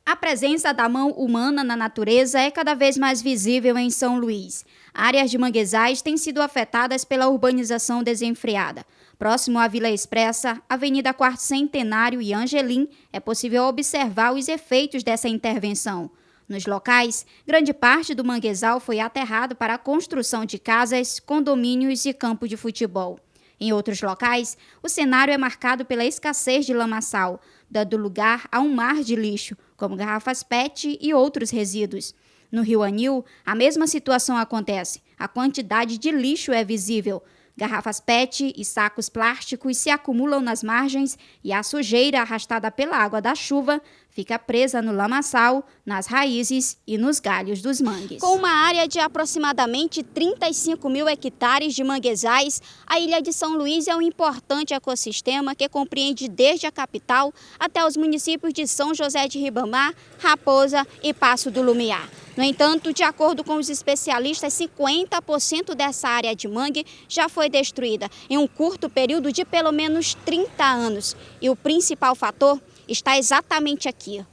A presença da mão humana na natureza é cada vez mais visível em São Luís. Áreas de manguezais têm sido afetadas pela urbanização desenfreada. Próximo à Vila Expressa, Avenida Quarto Centenário e Angelim, é possível observar os efeitos dessa intervenção. Nos locais, grande parte do manguezal foi aterrado para a construção de casas, condomínios e campo de futebol. Em outros locais, o cenário é marcado pela escassez de lamaçal, dando lugar a um mar de lixo, como garrafas PET e outros resíduos. No Rio Anil, a mesma situação acontece. A quantidade de lixo é visível. Garrafas PET e sacos plásticos se acumulam nas margens e a sujeira arrastada pela água da chuva fica presa no lamaçal, nas raízes e nos galhos dos mangues. Com uma área de aproximadamente 35 mil hectares de manguezais, a Ilha de São Luís é um importante ecossistema que compreende desde a capital até os municípios de São José de Ribamar, Raposa e Passo do Lumiar. No entanto, de acordo com os especialistas, 50% dessa área de mangue já foi destruída em um curto período de pelo menos 30 anos. E o principal fator está exatamente aqui,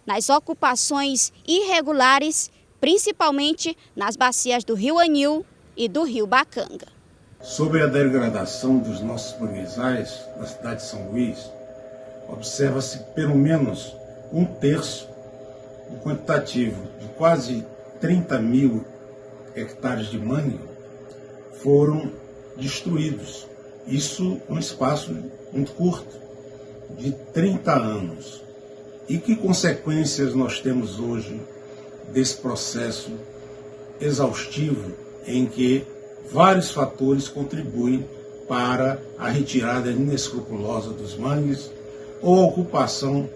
nas ocupações irregulares, principalmente nas bacias do Rio Anil e do Rio Bacanga. Sobre a degradação dos nossos manguezais na cidade de São Luís, observa-se pelo menos um terço do quantitativo de quase 30 mil hectares de mangue foram destruídos. Isso num espaço muito curto, de 30 anos. E que consequências nós temos hoje desse processo exaustivo em que vários fatores contribuem para a retirada inescrupulosa dos mangues ou a ocupação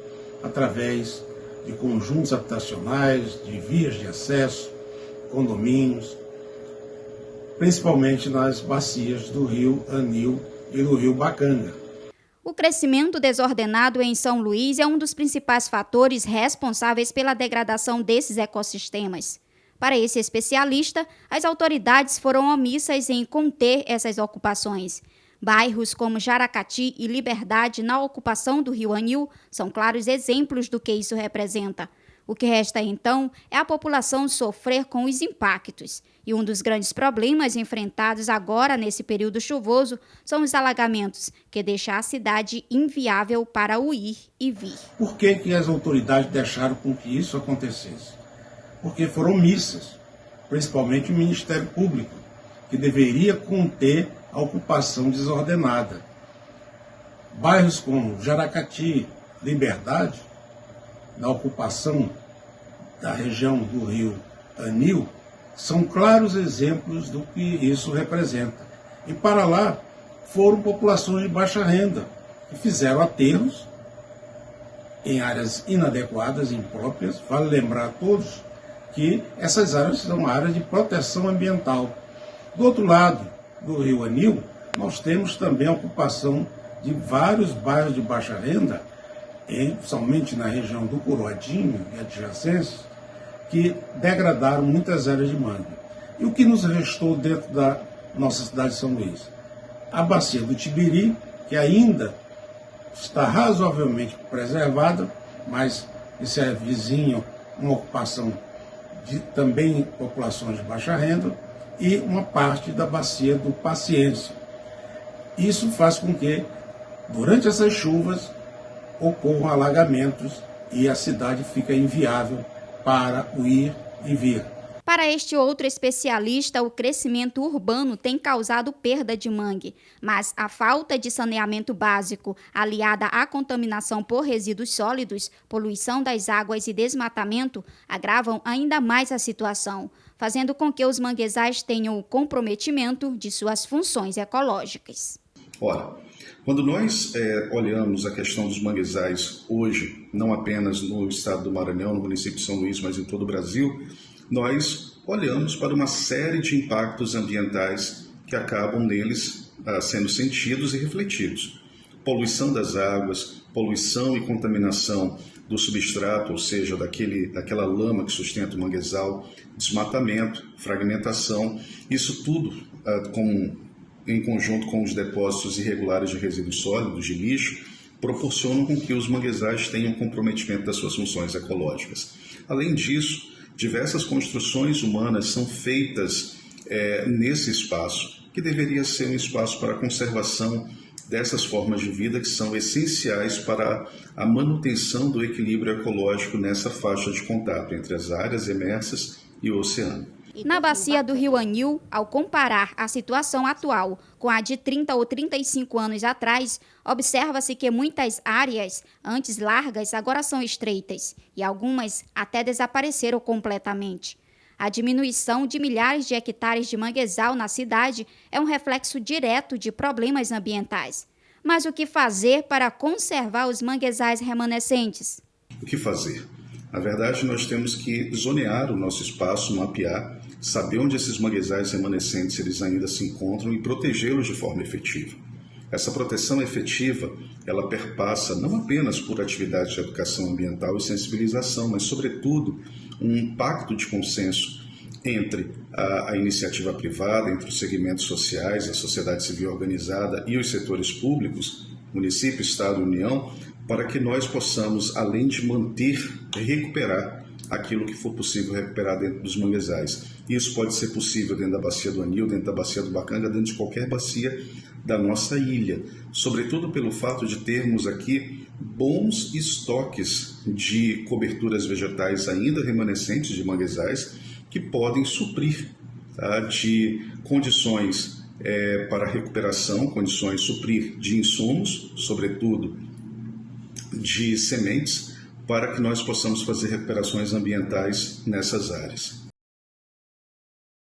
através de conjuntos habitacionais, de vias de acesso, condomínios, principalmente nas bacias do Rio Anil e do Rio Bacanga. O crescimento desordenado em São Luís é um dos principais fatores responsáveis pela degradação desses ecossistemas. Para esse especialista, as autoridades foram omissas em conter essas ocupações. Bairros como Jaracati e Liberdade, na ocupação do Rio Anil, são claros exemplos do que isso representa. O que resta, então, é a população sofrer com os impactos. E um dos grandes problemas enfrentados agora nesse período chuvoso são os alagamentos, que deixam a cidade inviável para o ir e vir. Por que as autoridades deixaram com que isso acontecesse? Porque foram omissas, principalmente o Ministério Público, que deveria conter a ocupação desordenada. Bairros como Jaracati, Liberdade, na ocupação da região do Rio Anil, são claros exemplos do que isso representa. E para lá foram populações de baixa renda, que fizeram aterros em áreas inadequadas, impróprias. Vale lembrar a todos que essas áreas são áreas de proteção ambiental. Do outro lado do Rio Anil, nós temos também a ocupação de vários bairros de baixa renda, somente na região do Coroadinho e adjacências, que degradaram muitas áreas de mangue. E o que nos restou dentro da nossa cidade de São Luís? A bacia do Tibiri, que ainda está razoavelmente preservada, mas isso é vizinho, uma ocupação de também populações de baixa renda, e uma parte da bacia do Paciência. Isso faz com que, durante essas chuvas, ocorram alagamentos e a cidade fica inviável para o ir e vir. Para este outro especialista, o crescimento urbano tem causado perda de mangue, mas a falta de saneamento básico, aliada à contaminação por resíduos sólidos, poluição das águas e desmatamento, agravam ainda mais a situação, fazendo com que os manguezais tenham o comprometimento de suas funções ecológicas. Ora, quando nós olhamos a questão dos manguezais hoje, não apenas no estado do Maranhão, no município de São Luís, mas em todo o Brasil, nós olhamos para uma série de impactos ambientais que acabam neles sendo sentidos e refletidos. Poluição das águas, poluição e contaminação do substrato, ou seja, daquela lama que sustenta o manguezal, desmatamento, fragmentação, isso tudo em conjunto com os depósitos irregulares de resíduos sólidos, de lixo, proporcionam com que os manguezais tenham comprometimento das suas funções ecológicas. Além disso, diversas construções humanas são feitas nesse espaço, que deveria ser um espaço para a conservação dessas formas de vida que são essenciais para a manutenção do equilíbrio ecológico nessa faixa de contato entre as áreas emersas e o oceano. Na bacia do Rio Anil, ao comparar a situação atual com a de 30 ou 35 anos atrás, observa-se que muitas áreas, antes largas, agora são estreitas e algumas até desapareceram completamente. A diminuição de milhares de hectares de manguezal na cidade é um reflexo direto de problemas ambientais. Mas o que fazer para conservar os manguezais remanescentes? O que fazer? Na verdade, nós temos que zonear o nosso espaço, mapear, saber onde esses manguezais remanescentes eles ainda se encontram e protegê-los de forma efetiva. Essa proteção efetiva, ela perpassa não apenas por atividades de educação ambiental e sensibilização, mas, sobretudo, um pacto de consenso entre a iniciativa privada, entre os segmentos sociais, a sociedade civil organizada e os setores públicos, município, Estado e União, para que nós possamos, além de manter, recuperar aquilo que for possível recuperar dentro dos manguezais. Isso pode ser possível dentro da bacia do Anil, dentro da bacia do Bacanga, dentro de qualquer bacia da nossa ilha, sobretudo pelo fato de termos aqui bons estoques de coberturas vegetais ainda remanescentes de manguezais que podem suprir de condições para recuperação, condições suprir de insumos, sobretudo de sementes, para que nós possamos fazer recuperações ambientais nessas áreas.